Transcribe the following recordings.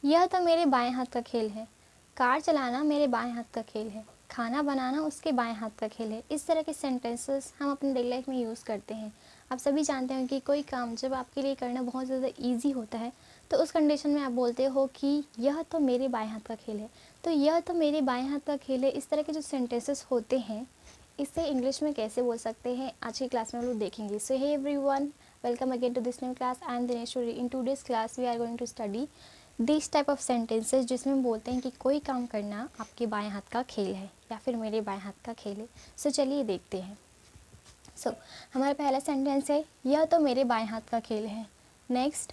यह तो मेरे बाएं हाथ का खेल है। कार चलाना मेरे बाएं हाथ का खेल है। खाना बनाना उसके बाएं हाथ का खेल है। इस तरह के सेंटेंसेस हम अपने डेली लाइफ में यूज़ करते हैं। आप सभी जानते हैं कि कोई काम जब आपके लिए करना बहुत ज़्यादा ईजी होता है तो उस कंडीशन में आप बोलते हो कि यह तो मेरे बाएं हाथ का खेल है। तो यह तो मेरे बाएं हाथ का खेल है, इस तरह के जो सेंटेंसेस होते हैं इससे इंग्लिश में कैसे बोल सकते हैं आज की क्लास में हम लोग देखेंगे। So hey everyone, welcome again to this new class. I am Dineshwari. In today's class we are going to study this type of sentences जिसमें हम बोलते हैं कि कोई काम करना आपके बाएं हाथ का खेल है या फिर मेरे बाएं हाथ का खेल है। सो चलिए देखते हैं। हमारा पहला सेंटेंस है, यह तो मेरे बाएं हाथ का खेल है। नेक्स्ट,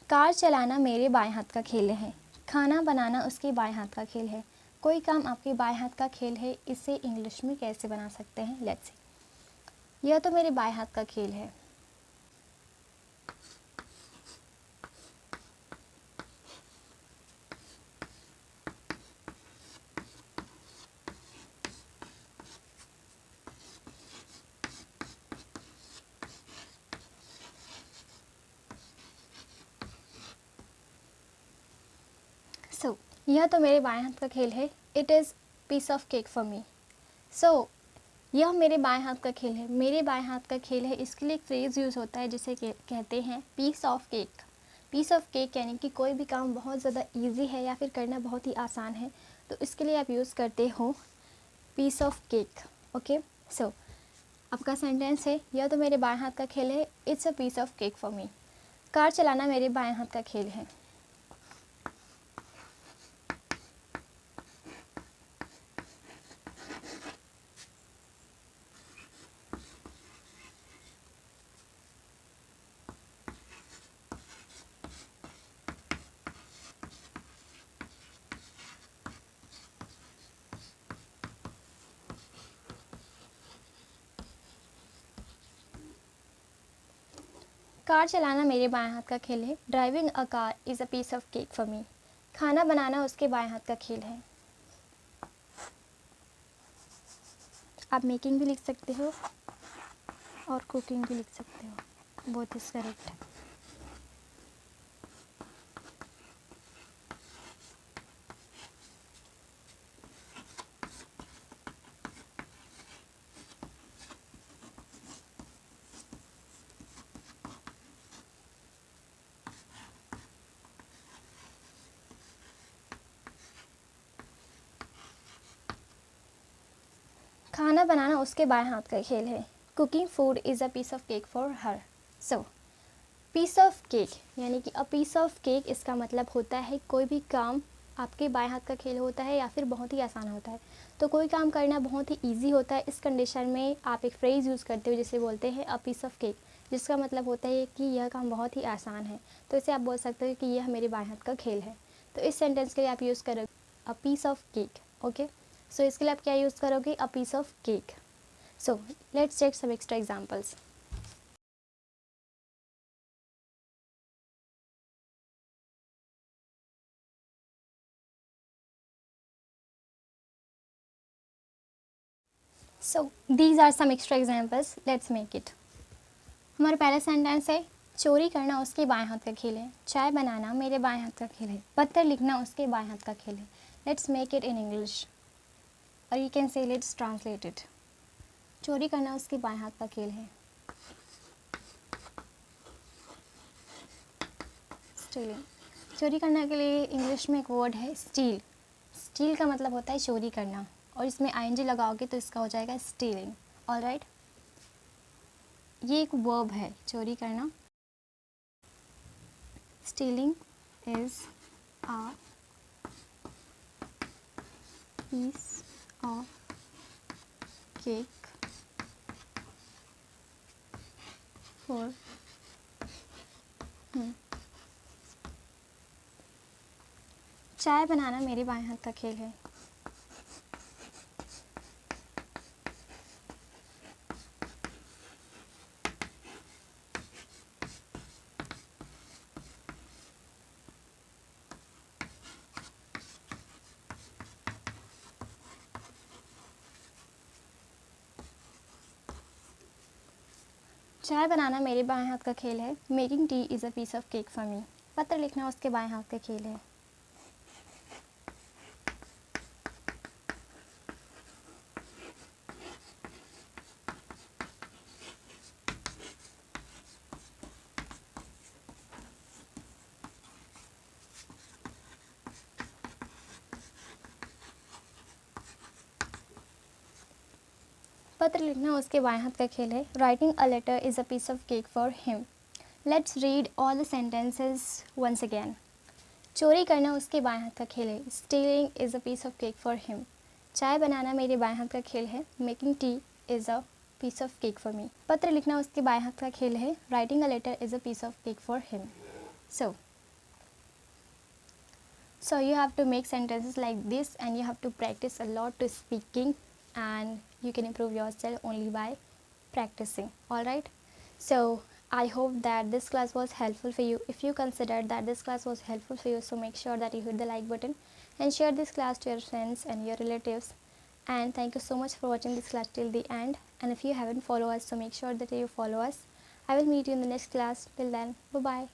कार चलाना मेरे बाएं हाथ का खेल है। खाना बनाना उसके बाएं हाथ का खेल है। कोई काम आपके बाएं हाथ का खेल है, इसे इंग्लिश में कैसे बना सकते हैं? Let's see. यह तो मेरे बाएं हाथ का खेल है। यह तो मेरे बाएं हाथ का खेल है। It is piece of cake for मी। यह मेरे बाएं हाथ का खेल है। मेरे बाएं हाथ का खेल है, इसके लिए एक फ्रेज़ यूज़ होता है जिसे कहते हैं piece of cake. Piece of cake यानी कि कोई भी काम बहुत ज़्यादा ईजी है या फिर करना बहुत ही आसान है तो इसके लिए आप यूज़ करते हो पीस ऑफ केक। ओके, आपका सेंटेंस है, यह तो मेरे बाएं हाथ का खेल है। It's a piece of cake for me. Car चलाना मेरे बाएं हाथ का खेल है। कार चलाना मेरे बाएं हाथ का खेल है। Driving a car is a piece of cake for me. खाना बनाना उसके बाएं हाथ का खेल है। आप मेकिंग भी लिख सकते हो और कुकिंग भी लिख सकते हो, बोथ इज़ करेक्ट। खाना बनाना उसके बाएं हाथ का खेल है। Cooking food is a piece of cake for her. Piece of cake यानी कि अ पीस ऑफ केक, इसका मतलब होता है कोई भी काम आपके बाएं हाथ का खेल होता है या फिर बहुत ही आसान होता है। तो कोई काम करना बहुत ही ईजी होता है, इस कंडीशन में आप एक फ्रेज़ यूज़ करते हो जिसे बोलते हैं अ पीस ऑफ केक, जिसका मतलब होता है कि यह काम बहुत ही आसान है। तो इसे आप बोल सकते हो कि यह मेरे बाएं हाथ का खेल है। तो इस सेंटेंस के लिए आप यूज़ करोगे a piece of cake. Okay, इसके लिए आप क्या यूज़ करोगे? A piece of cake. Let's take some extra examples. These are some extra examples. Let's make it. हमारा पहला सेंटेंस है, चोरी करना उसके बाएं हाथ का खेल है। चाय बनाना मेरे बाएं हाथ का खेल है। पत्थर लिखना उसके बाएं हाथ का खेल है। Let's make it in English और you can say let's translate it. चोरी करना उसके बाएं हाथ का खेल है। स्टीलिंग, चोरी करना के लिए इंग्लिश में एक वर्ड है स्टील। स्टील का मतलब होता है चोरी करना और इसमें आईएनजी लगाओगे तो इसका हो जाएगा स्टीलिंग। ऑलराइट, ये एक वर्ब है चोरी करना। Stealing is a piece of cake for me. चाय बनाना मेरे बाएं हाथ का खेल है। चाय बनाना मेरे बाएं हाथ का खेल है। Making tea is a piece of cake for me. पत्र लिखना उसके बाएं हाथ का खेल है। पत्र लिखना उसके बाएं हाथ का खेल है। Writing a letter is a piece of cake for him. Let's read all the sentences once again. चोरी करना उसके बाएं हाथ का खेल है। Stealing is a piece of cake for him. चाय बनाना मेरे बाएं हाथ का खेल है। Making tea is a piece of cake for me. पत्र लिखना उसके बाएं हाथ का खेल है। Writing a letter is a piece of cake for him. So you have to make sentences like this, and you have to practice a lot to speaking, and you can improve yourself only by practicing. Alright, so I hope that this class was helpful for you. If you considered that this class was helpful for you, so make sure that you hit the like button and share this class to your friends and your relatives. And thank you so much for watching this class till the end. And if you haven't followed us, so make sure that you follow us. I will meet you in the next class. Till then, bye bye.